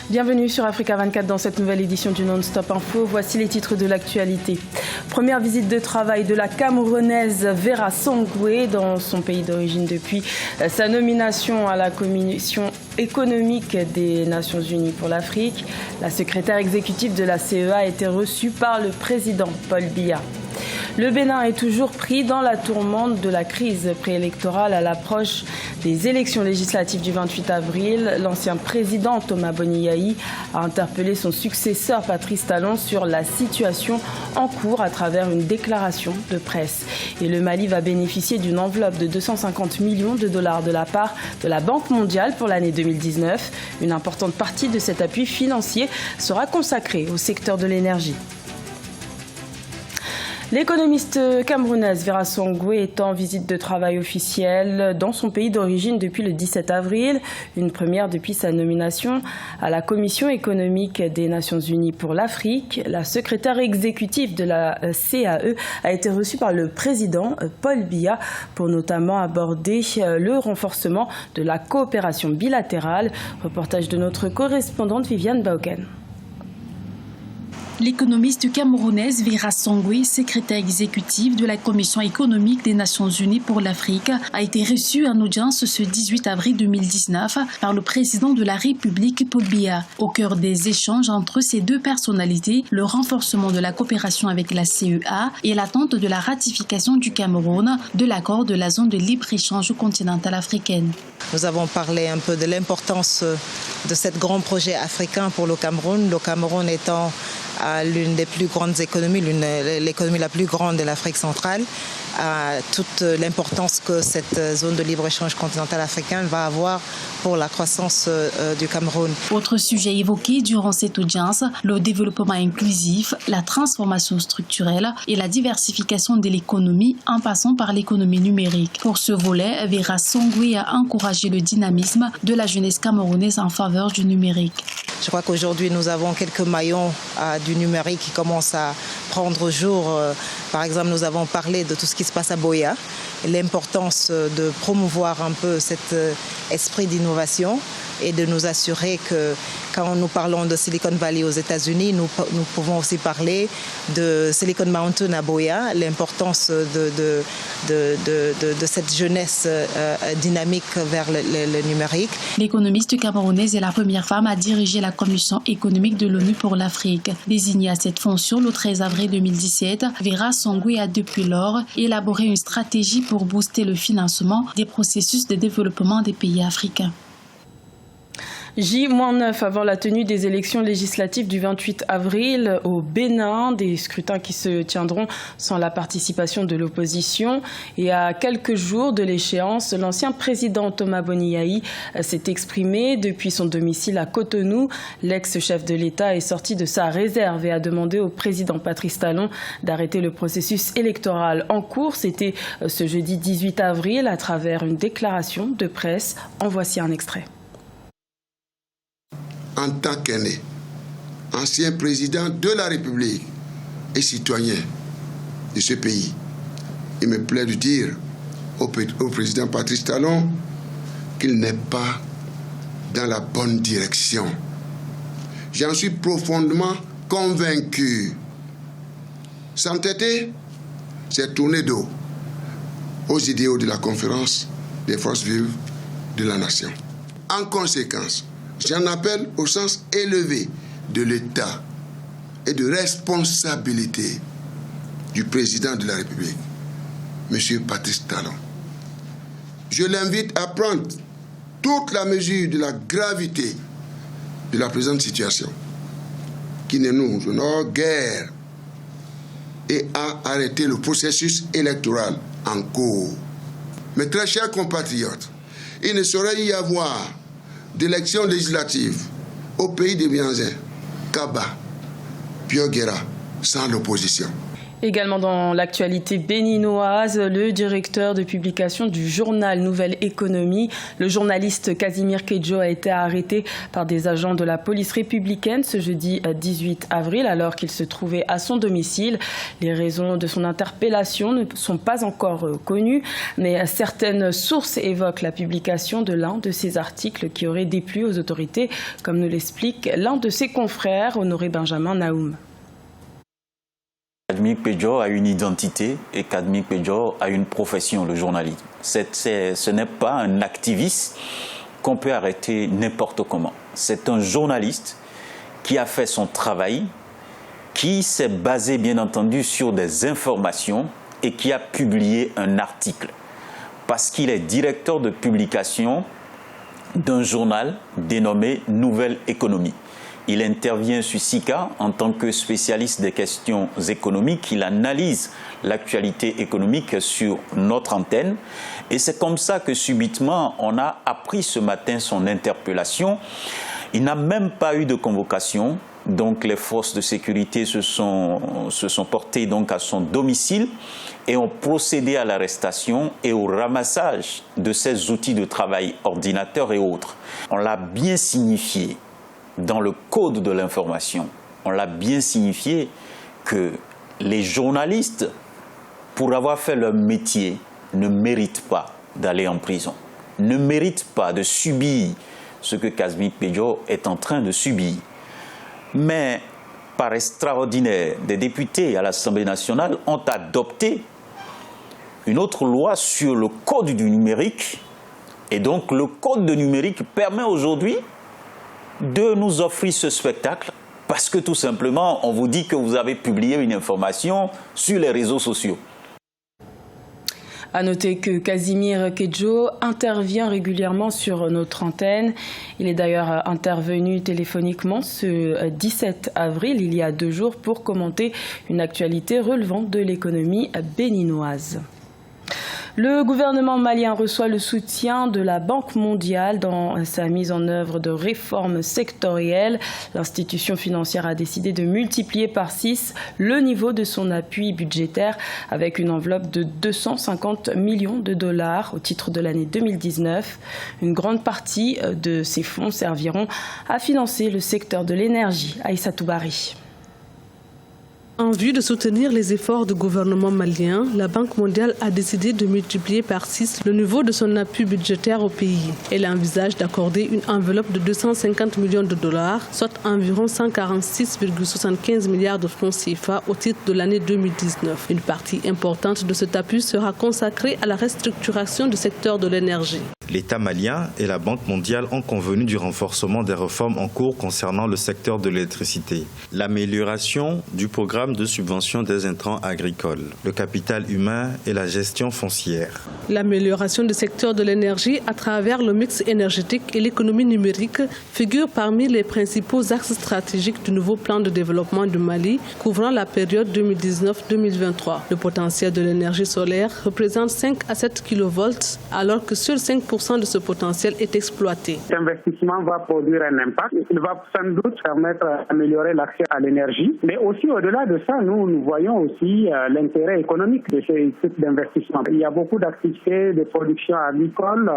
Bienvenue sur Africa 24 dans cette nouvelle édition du Non-Stop Info. Voici les titres de l'actualité. Première visite de travail de la Camerounaise Vera Songwe dans son pays d'origine depuis sa nomination à la Commission économique des Nations Unies pour l'Afrique. La secrétaire exécutive de la CEA a été reçue par le président Paul Biya. Le Bénin est toujours pris dans la tourmente de la crise préélectorale à l'approche des élections législatives du 28 avril. L'ancien président Thomas Boni-Yayi a interpellé son successeur Patrice Talon sur la situation en cours à travers une déclaration de presse. Et le Mali va bénéficier d'une enveloppe de 250 millions de dollars de la part de la Banque mondiale pour l'année 2019. Une importante partie de cet appui financier sera consacrée au secteur de l'énergie. L'économiste camerounaise Vera Songwe est en visite de travail officielle dans son pays d'origine depuis le 17 avril, une première depuis sa nomination à la Commission économique des Nations Unies pour l'Afrique. La secrétaire exécutive de la CAE a été reçue par le président Paul Biya pour notamment aborder le renforcement de la coopération bilatérale. Reportage de notre correspondante Viviane Bauken. L'économiste camerounaise Vera Songwe, secrétaire exécutive de la Commission économique des Nations Unies pour l'Afrique, a été reçue en audience ce 18 avril 2019 par le président de la République Paul Biya. Au cœur des échanges entre ces deux personnalités, le renforcement de la coopération avec la CEA et l'attente de la ratification du Cameroun de l'accord de la zone de libre-échange continentale africaine. Nous avons parlé un peu de l'importance de ce grand projet africain pour le Cameroun étant l'une des plus grandes économies, l'économie la plus grande de l'Afrique centrale, toute l'importance que cette zone de libre-échange continentale africaine va avoir pour la croissance du Cameroun. Autre sujet évoqué durant cette audience, le développement inclusif, la transformation structurelle et la diversification de l'économie en passant par l'économie numérique. Pour ce volet, Vera Songwe a encouragé le dynamisme de la jeunesse camerounaise en faveur du numérique. Je crois qu'aujourd'hui, nous avons quelques maillons du numérique qui commencent à prendre jour. Par exemple, nous avons parlé de tout ce qui se passe à Buea, l'importance de promouvoir un peu cet esprit d'innovation et de nous assurer que quand nous parlons de Silicon Valley aux États-Unis, nous pouvons aussi parler de Silicon Mountain à Buea, l'importance de cette jeunesse dynamique vers le numérique. L'économiste camerounaise est la première femme à diriger la Commission économique de l'ONU pour l'Afrique. Désignée à cette fonction le 13 avril 2017, Vera Songwe a depuis lors élaboré une stratégie pour booster le financement des processus de développement des pays africains. J-9 avant la tenue des élections législatives du 28 avril au Bénin, des scrutins qui se tiendront sans la participation de l'opposition. Et à quelques jours de l'échéance, l'ancien président Thomas Boni-Yayi s'est exprimé depuis son domicile à Cotonou. L'ex-chef de l'État est sorti de sa réserve et a demandé au président Patrice Talon d'arrêter le processus électoral en cours. C'était ce jeudi 18 avril à travers une déclaration de presse. En voici un extrait. En tant qu'aîné, ancien président de la République et citoyen de ce pays, il me plaît de dire au président Patrice Talon qu'il n'est pas dans la bonne direction. J'en suis profondément convaincu. S'entêter, c'est tourner dos aux idéaux de la conférence des forces vives de la nation. En conséquence, j'en appelle au sens élevé de l'État et de responsabilité du président de la République, M. Patrice Talon. Je l'invite à prendre toute la mesure de la gravité de la présente situation, qui ne nous honore guère, et à arrêter le processus électoral en cours. Mes très chers compatriotes, il ne saurait y avoir d'élections législatives au pays de Bianzin, Kaba, Pioguera, sans l'opposition. Également dans l'actualité béninoise, le directeur de publication du journal Nouvelle Économie, le journaliste Casimir Kedjo, a été arrêté par des agents de la police républicaine ce jeudi 18 avril alors qu'il se trouvait à son domicile. Les raisons de son interpellation ne sont pas encore connues, mais certaines sources évoquent la publication de l'un de ses articles qui aurait déplu aux autorités, comme nous l'explique l'un de ses confrères, Honoré Benjamin Naoum. Casimir Kedjo a une identité et Casimir Kedjo a une profession, le journalisme. Ce n'est pas un activiste qu'on peut arrêter n'importe comment. C'est un journaliste qui a fait son travail, qui s'est basé bien entendu sur des informations et qui a publié un article. Parce qu'il est directeur de publication d'un journal dénommé Nouvelle Économie. Il intervient sur SICA en tant que spécialiste des questions économiques. Il analyse l'actualité économique sur notre antenne. Et c'est comme ça que subitement, on a appris ce matin son interpellation. Il n'a même pas eu de convocation. Donc les forces de sécurité se sont portées donc à son domicile et ont procédé à l'arrestation et au ramassage de ses outils de travail, ordinateurs et autres. On l'a bien signifié. Dans le code de l'information, on l'a bien signifié que les journalistes, pour avoir fait leur métier, ne méritent pas d'aller en prison, ne méritent pas de subir ce que Casimir Kedjo est en train de subir. Mais par extraordinaire, des députés à l'Assemblée nationale ont adopté une autre loi sur le code du numérique. Et donc le code du numérique permet aujourd'hui de nous offrir ce spectacle parce que tout simplement, on vous dit que vous avez publié une information sur les réseaux sociaux. À noter que Casimir Kedjo intervient régulièrement sur notre antenne. Il est d'ailleurs intervenu téléphoniquement ce 17 avril, il y a 2 jours, pour commenter une actualité relevant de l'économie béninoise. Le gouvernement malien reçoit le soutien de la Banque mondiale dans sa mise en œuvre de réformes sectorielles. L'institution financière a décidé de multiplier par 6 le niveau de son appui budgétaire avec une enveloppe de 250 millions de dollars au titre de l'année 2019. Une grande partie de ces fonds serviront à financer le secteur de l'énergie. Aïssatou Bari. En vue de soutenir les efforts du gouvernement malien, la Banque mondiale a décidé de multiplier par 6 le niveau de son appui budgétaire au pays. Elle envisage d'accorder une enveloppe de 250 millions de dollars, soit environ 146,75 milliards de francs CFA au titre de l'année 2019. Une partie importante de cet appui sera consacrée à la restructuration du secteur de l'énergie. L'État malien et la Banque mondiale ont convenu du renforcement des réformes en cours concernant le secteur de l'électricité, l'amélioration du programme de subvention des intrants agricoles, le capital humain et la gestion foncière. L'amélioration du secteur de l'énergie à travers le mix énergétique et l'économie numérique figure parmi les principaux axes stratégiques du nouveau plan de développement du Mali couvrant la période 2019-2023. Le potentiel de l'énergie solaire représente 5 à 7 kV alors que seuls 5% de ce potentiel est exploité. Cet investissement va produire un impact. Il va sans doute permettre d'améliorer l'accès à l'énergie. Mais aussi au-delà de ça, nous voyons aussi l'intérêt économique de ces types d'investissements. Il y a beaucoup d'activités de production agricole,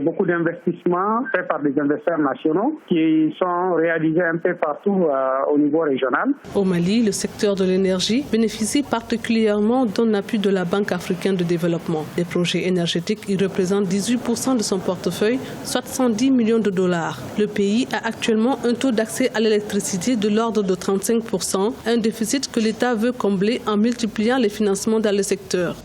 beaucoup d'investissements faits par des investisseurs nationaux qui sont réalisés un peu partout au niveau régional. Au Mali, le secteur de l'énergie bénéficie particulièrement d'un appui de la Banque africaine de développement. Les projets énergétiques y représentent 18% de son portefeuille, soit 110 millions de dollars. Le pays a actuellement un taux d'accès à l'électricité de l'ordre de 35%, un déficit que l'État veut combler en multipliant les financements dans le secteur.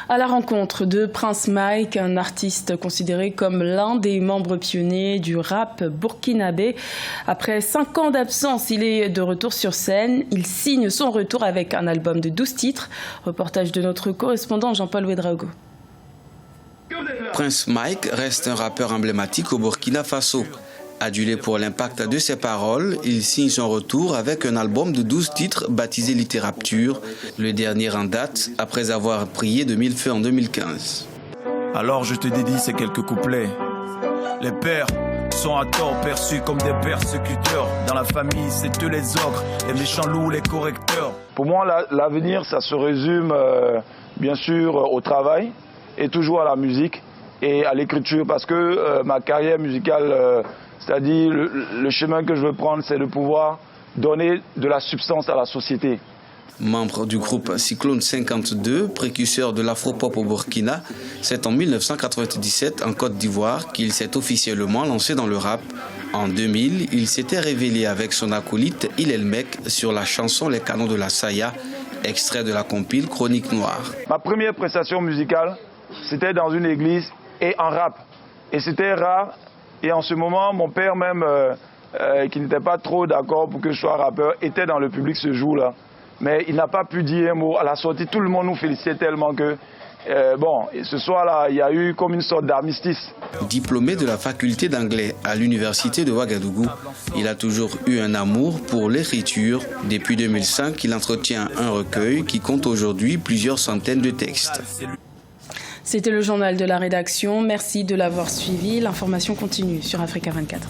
À la rencontre de Prince Mike, un artiste considéré comme l'un des membres pionniers du rap burkinabé. Après 5 ans d'absence, il est de retour sur scène. Il signe son retour avec un album de 12 titres. Reportage de notre correspondant Jean-Paul Ouedraogo. Prince Mike reste un rappeur emblématique au Burkina Faso. Adulé pour l'impact de ses paroles, il signe son retour avec un album de 12 titres baptisé Littérature, le dernier en date après avoir prié de 1000 feux en 2015. Alors je te dédie ces quelques couplets. Les pères sont à tort perçus comme des persécuteurs. Dans la famille, c'est eux les ogres, les méchants loups, les correcteurs. Pour moi, l'avenir, ça se résume bien sûr au travail et toujours à la musique et à l'écriture, parce que ma carrière musicale, c'est-à-dire le chemin que je veux prendre, c'est de pouvoir donner de la substance à la société. Membre du groupe Cyclone 52, précurseur de l'afro-pop au Burkina, c'est en 1997 en Côte d'Ivoire qu'il s'est officiellement lancé dans le rap. En 2000, il s'était révélé avec son acolyte Hillel Mek sur la chanson Les Canons de la Saya, extrait de la compile Chronique Noire. Ma première prestation musicale, c'était dans une église et en rap. Et c'était rare. Et en ce moment, mon père même, qui n'était pas trop d'accord pour que je sois rappeur, était dans le public ce jour-là. Mais il n'a pas pu dire un mot. À la sortie, tout le monde nous félicitait tellement que, ce soir-là, il y a eu comme une sorte d'armistice. Diplômé de la faculté d'anglais à l'université de Ouagadougou, il a toujours eu un amour pour l'écriture. Depuis 2005, il entretient un recueil qui compte aujourd'hui plusieurs centaines de textes. C'était le journal de la rédaction. Merci de l'avoir suivi. L'information continue sur Africa 24.